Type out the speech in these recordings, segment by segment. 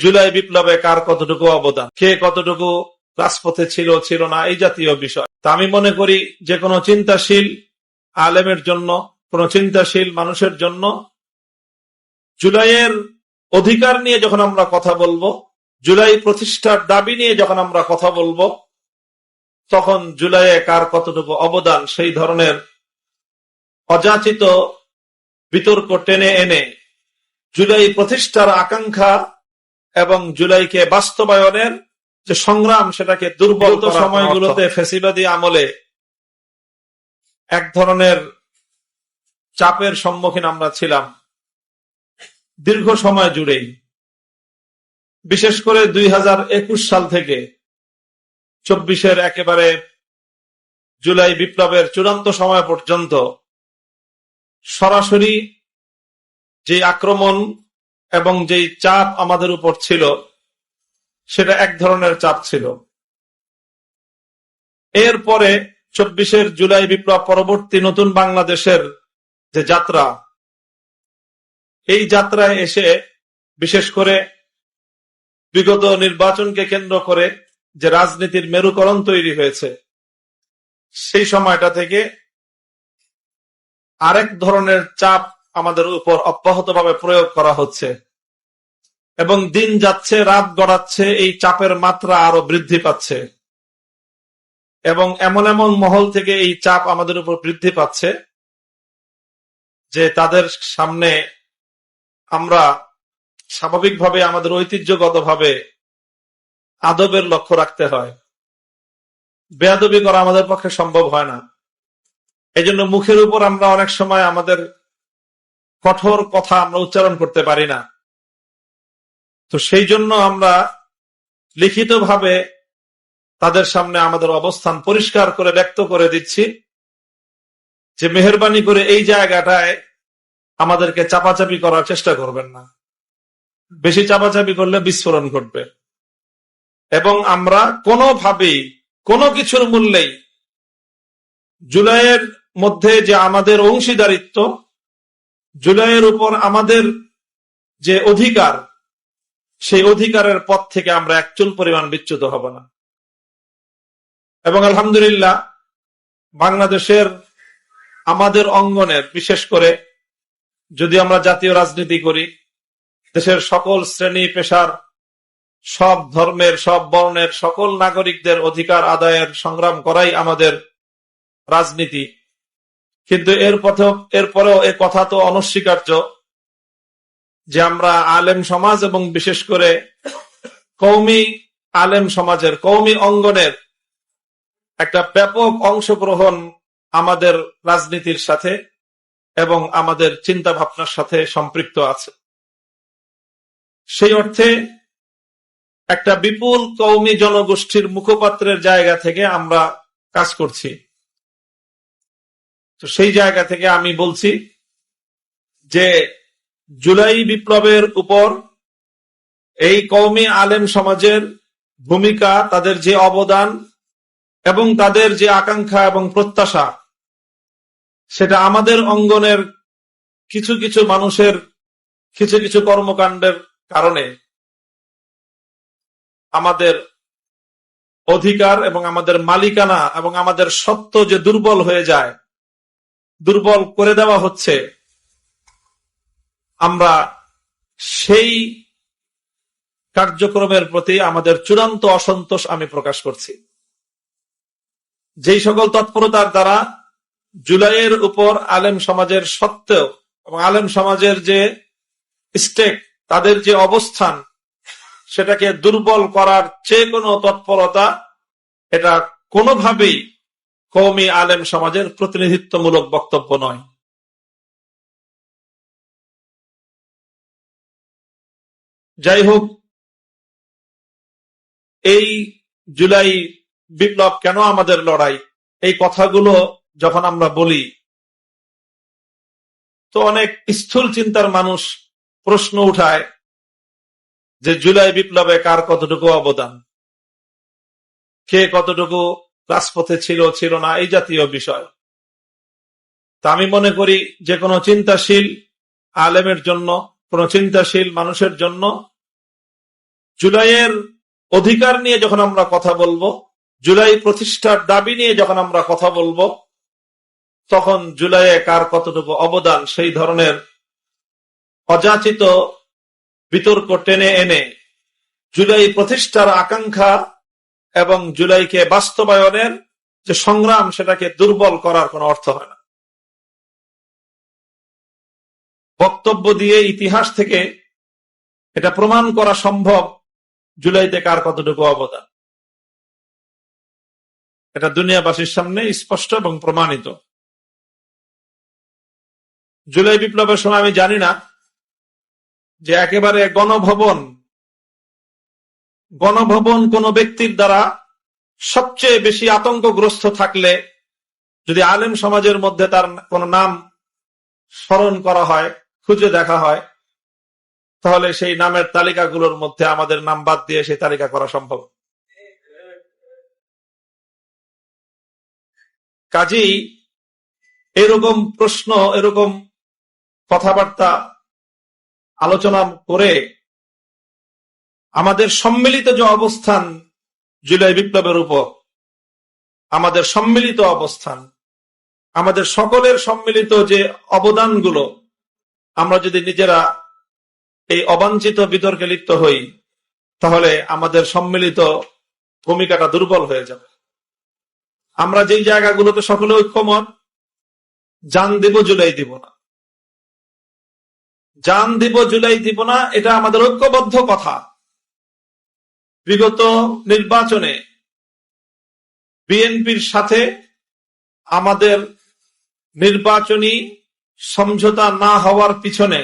জুলাই বিপ্লবে কার কতটুকু অবদান, কে কতটুকু রাজপথে ছিল ছিল না, এই জাতীয় বিষয়। তা আমি মনে করি যে কোনো চিন্তাশীল আলেমের জন্য, কোন চিন্তাশীল মানুষের জন্য জুলাইয়ের অধিকার নিয়ে যখন আমরা কথা বলবো, জুলাই প্রতিষ্ঠার দাবি নিয়ে যখন আমরা কথা বলবো, তখন জুলাইয়ে কার কতটুকু অবদান সেই ধরনের অযাচিত বিতর্ক টেনে এনে জুলাই প্রতিষ্ঠার আকাঙ্ক্ষা এবং জুলাইকে বাস্তবায়নের যে সংগ্রাম, সেটাকে দুর্বল সময়গুলোতে ফ্যাসিবাদী আমলে এক ধরনের চাপের সম্মুখীন আমরা ছিলাম দীর্ঘ সময় জুড়েই। বিশেষ করে 2021 সাল থেকে 24-এর একেবারে জুলাই বিপ্লবের চূড়ান্ত সময় পর্যন্ত সরাসরি যে আক্রমণ এবং যেই চাপ আমাদের উপর ছিল, সেটা এক ধরনের চাপ ছিল। এরপরে 24-এর জুলাই বিপ্লব পরবর্তী নতুন বাংলাদেশের যে যাত্রা, এই যাত্রায় এসে বিশেষ করে বিগত নির্বাচনকে কেন্দ্র করে যে রাজনীতির মেরুকরণ তৈরি হয়েছে, সেই সময়টা থেকে আরেক ধরনের চাপ আমাদের উপর অব্যাহতভাবে প্রয়োগ করা হচ্ছে এবং দিন যাচ্ছে রাত গড়াচ্ছে, এই চাপের মাত্রা আরো বৃদ্ধি পাচ্ছে এবং এমন এমন মহল থেকে এই চাপ আমাদের উপর বৃদ্ধি পাচ্ছে যে তাদের সামনে আমরা স্বাভাবিকভাবে আমাদের ঐতিহ্যগতভাবে আদবের লক্ষ্য রাখতে হয়। বেয়াদবি করা আমাদের পক্ষে সম্ভব হয় না। এজন্য মুখের উপর আমরা অনেক সময় আমাদের কঠোর কথা আমরা উচ্চারণ করতে পারি না। তো সেই জন্য আমরা লিখিতভাবে তাদের সামনে আমাদের অবস্থান পরিষ্কার করে ব্যক্ত করে দিচ্ছি যে মেহেরবানি করে এই জায়গাটায় আমাদেরকে চাপাচাপি করার চেষ্টা করবেন না। বেশি চাপাচাপি করলে বিস্ফোরণ ঘটবে এবং আমরা কোনোভাবেই কোনো কিছুর মূল্যেই জুলাইয়ের মধ্যে যে আমাদের অংশীদারিত্ব, জুলাইয়ের উপর আমাদের যে অধিকার, সেই অধিকারের পথ থেকে আমরা একচুল পরিমাণ বিচ্যুত হব না। এবং আলহামদুলিল্লাহ বাংলাদেশের আমাদের অঙ্গনের, বিশেষ করে যদি আমরা জাতীয় রাজনীতি করি, দেশের সকল শ্রেণী পেশার, সব ধর্মের, সব বর্ণের সকল নাগরিকদের অধিকার আদায়ের সংগ্রাম করাই আমাদের রাজনীতি। কিন্তু এরপরেও এ কথা তো অনস্বীকার্য যে আমরা আলেম সমাজ এবং বিশেষ করে কওমি আলেম সমাজের, কওমি অঙ্গনের একটা ব্যাপক অংশগ্রহণ আমাদের রাজনীতির সাথে এবং আমাদের চিন্তা ভাবনার সাথে সম্পৃক্ত আছে। সেই অর্থে একটা বিপুল কওমি জনগোষ্ঠীর মুখপাত্রের জায়গা থেকে আমরা কাজ করছি। তো সেই জায়গা থেকে আমি বলছি যে জুলাই বিপ্লবের উপর এই কওমি আলেম সমাজের ভূমিকা, তাদের যে অবদান এবং তাদের যে আকাঙ্ক্ষা এবং প্রত্যাশা, সেটা আমাদের অঙ্গনের কিছু কিছু মানুষের কিছু কিছু কর্মকাণ্ডের কারণে আমাদের অধিকার এবং আমাদের মালিকানা এবং আমাদের সত্ত্ব যে দুর্বল হয়ে যায়, দুর্বল করে দেওয়া হচ্ছে, আমরা সেই কার্যক্রমের প্রতি আমাদের চূড়ান্ত অসন্তোষ আমি প্রকাশ করছি। যেই সকল তৎপরতার দ্বারা জুলাইয়ের উপর আলেম সমাজের সত্ত্বেও এবং আলেম সমাজের যে স্টেক, তাদের যে অবস্থান, সেটাকে দুর্বল করার যে কোনো তৎপরতা, এটা কোনোভাবেই কওমি আলেম সমাজের প্রতিনিধিত্বমূলক বক্তব্য নয়। যাই হোক, এই জুলাই বিপ্লব কেন আমাদের লড়াই, এই কথাগুলো যখন আমরা বলি, তো অনেক স্থূল চিন্তার মানুষ প্রশ্ন উঠায় যে জুলাই বিপ্লবে কার কতটুকু অবদান, কে কতটুকু রাজপথে ছিল ছিল না, এই জাতীয় বিষয়। তা আমি মনে করি যে কোনো চিন্তাশীল আলেমের জন্য, কোন চিন্তাশীল মানুষের জন্য জুলাইয়ের অধিকার নিয়ে যখন আমরা কথা বলবো, জুলাই প্রতিষ্ঠার দাবি নিয়ে যখন আমরা কথা বলবো, তখন জুলাইয়ে কার কতটুকু অবদান সেই ধরনের অযাচিত বিতর্ক টেনে এনে জুলাই প্রতিষ্ঠার আকাঙ্ক্ষা এবং জুলাইকে বাস্তবায়নের যে সংগ্রাম, সেটাকে দুর্বল করার কোনো অর্থ হয় না। বক্তব্য দিয়ে ইতিহাস থেকে এটা প্রমাণ করা সম্ভব জুলাইতে কার কতটুকু অবদান। এটা দুনিয়াবাসীর সামনে স্পষ্ট এবং প্রমাণিত। জুলাই বিপ্লবের সময় আমি জানি না যে একেবারে গণভবন কোন ব্যক্তির দ্বারা সবচেয়ে বেশি আতঙ্কগ্রস্ত থাকলে যদি আলেম সমাজের মধ্যে তার কোন নাম স্মরণ করা হয়, খুঁজে দেখা হয়, তাহলে সেই নামের তালিকাগুলোর মধ্যে আমাদের নাম বাদ দিয়ে সেই তালিকা করা সম্ভব। কাজেই এরকম প্রশ্ন, এরকম কথাবার্তা আলোচনা করে আমাদের সম্মিলিত যে অবস্থান জুলাই বিপ্লবের উপর, আমাদের সম্মিলিত অবস্থান, আমাদের সকলের সম্মিলিত যে অবদানগুলো, আমরা যদি নিজেরা এই অবাঞ্ছিত বিতর্কে লিপ্ত হই, তাহলে আমাদের সম্মিলিত ভূমিকাটা দুর্বল হয়ে যাবে। আমরা যেই জায়গাগুলোতে সকলে ঐক্যমত, জান দিব জুলাই দিব না, জান দিব জুলাই দিব না, এটা আমাদের ঐক্যবদ্ধ কথা। বিগত নির্বাচনে বিএনপির সাথে আমাদের নির্বাচনী সমঝোতা না হওয়ার পিছনে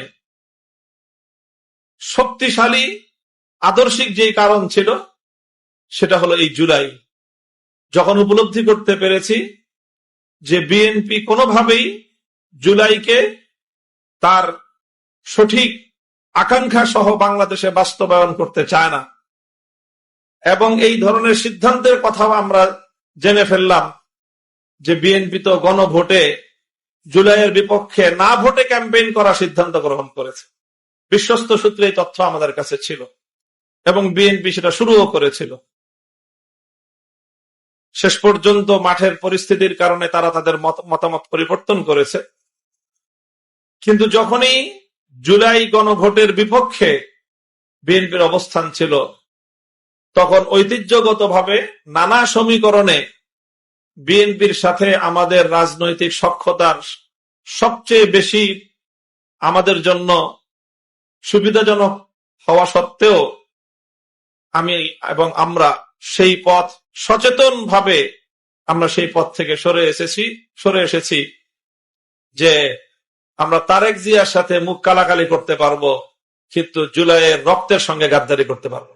শক্তিশালী আদর্শিক যে কারণ ছিল, সেটা হলো এই জুলাই। যখন উপলব্ধি করতে পেরেছি যে বিএনপি কোনোভাবেই জুলাইকে তার সঠিক আকাঙ্ক্ষা সহ বাংলাদেশে বাস্তবায়ন করতে চায় না, এবং এই ধরনের সিদ্ধান্তের কথাও আমরা জেনে ফেললাম যে বিএনপি তো গণভোটে জুলাইয়ের বিপক্ষে না ভোটে ক্যাম্পেইন করার সিদ্ধান্ত গ্রহণ করেছে। বিশ্বস্ত সূত্রে এই তথ্য আমাদের কাছে ছিল এবং বিএনপি সেটা শুরুও করেছিল। শেষ পর্যন্ত মাঠের পরিস্থিতির কারণে তারা তাদের মতামত পরিবর্তন করেছে। কিন্তু যখনই জুলাই গণভোটের বিপক্ষে বিএনপির অবস্থান ছিল, তখন ঐতিহ্যগতভাবে নানা সমীকরণে বিএনপির সাথে আমাদের রাজনৈতিক সখ্যতার সবচেয়ে বেশি আমাদের জন্য সুবিধাজনক হওয়া সত্ত্বেও আমি এবং আমরা সেই পথ সচেতনভাবে আমরা সেই পথ থেকে সরে এসেছি যে আমরা তারেক জিয়ার সাথে মুখ কালাকালি করতে পারবো, কিন্তু জুলাইয়ের রক্তের সঙ্গে গাদ্দারি করতে পারবো।